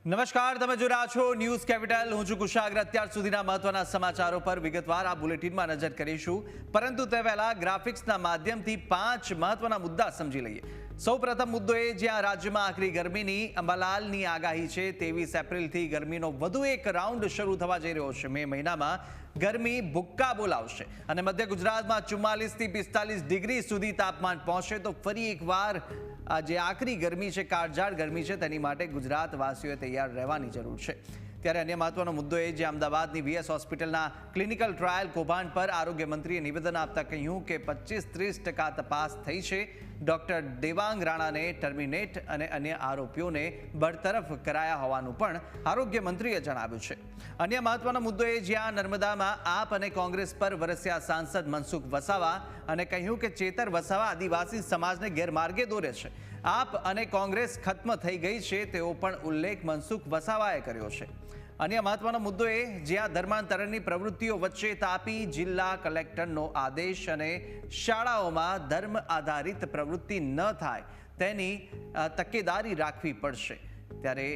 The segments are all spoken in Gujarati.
નમસ્કાર, તમે જોઈ રહ્યા છો ન્યૂઝ કેપિટલ. હું છું કુશાગ્ર. અત્યાર સુધીના મહત્વના સમાચારો પર વિગતવાર આ બુલેટિનમાં નજર કરીશું, પરંતુ તે પહેલા ગ્રાફિક્સના માધ્યમથી 5 મહત્વના મુદ્દા સમજી લઈએ. સૌપ્રથમ મુદ્દો એ જ્યાં રાજ્યમાં આકરી ગરમીની અંબાલાલની આગાહી છે. 23 એપ્રિલથી ગરમીનો વધુ એક રાઉન્ડ શરૂ થવા જઈ રહ્યો છે. મે મહિનામાં ગરમી ભુક્કા બોલાવશે અને મધ્ય ગુજરાતમાં 44 થી 45 ડિગ્રી સુધી તાપમાન પહોંચશે. તો ફરી એકવાર આ જે આકરી ગરમી છે, કાળઝાળ ગરમી છે, તેની માટે ગુજરાતવાસીઓએ તૈયાર રહેવાની જરૂર છે. ત્યારે અન્ય મહત્વનો મુદ્દો એ જે અમદાવાદની વીએસ હોસ્પિટલના ક્લિનિકલ ટ્રાયલ કૌભાંડ પર આરોગ્ય મંત્રીએ નિવેદન આપતા કહ્યું કે 25-30% તપાસ થઈ છે. ડોક્ટર દેવાંગ રાણાને ટર્મિનેટ અને અન્ય આરોપીઓને બરતરફ કરાયા હોવાનું પણ આરોગ્ય મંત્રીએ જણાવ્યું છે. અન્ય મહત્વનો મુદ્દો એ જ્યાં નર્મદામાં આપ અને કોંગ્રેસ પર વરસ્યા સાંસદ મનસુખ વસાવા અને કહ્યું કે ચેતર વસાવા આદિવાસી સમાજને ગેરમાર્ગે દોરે છે. આપ અને કોંગ્રેસ ખત્મ થઈ ગઈ છે તેવો પણ ઉલ્લેખ મનસુખ વસાવાએ કર્યો છે. અન્ય મહત્વનો મુદ્દો એ જ્યાં ધર્માંતરણની પ્રવૃત્તિઓ વચ્ચે તાપી જિલ્લા કલેક્ટરનો આદેશ અને શાળાઓમાં ધર્મ આધારિત પ્રવૃત્તિ ન થાય તેની તકેદારી રાખવી પડશે. ત્યારે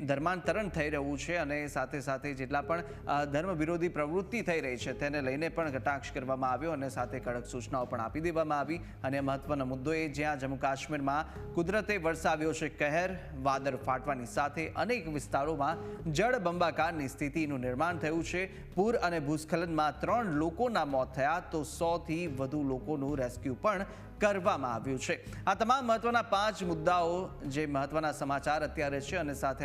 ધર્માંતરણ થઈ રહ્યું છે અને સાથે સાથે જેટલા પણ ધર્મ વિરોધી પ્રવૃત્તિ થઈ રહી છે તેને લઈને પણ કટાક્ષ કરવામાં આવ્યો અને સાથે કડક સૂચનાઓ પણ આપી દેવામાં આવી. અને મહત્વનો મુદ્દો એ જ્યાં જમ્મુ કાશ્મીરમાં કુદરતે વરસાવ્યો છે કહેર. વાદળ ફાટવાની સાથે અનેક વિસ્તારોમાં જળબંબાકારની સ્થિતિનું નિર્માણ થયું છે. પૂર અને ભૂસ્ખલનમાં 3 લોકોના મોત થયા તો 100થી વધુ લોકોનું રેસ્ક્યુ પણ કરવામાં આવ્યું છે. આ તમામ મહત્વના 5 મુદ્દાઓ જે મહત્વના સમાચાર અત્યારે છે અને સાથે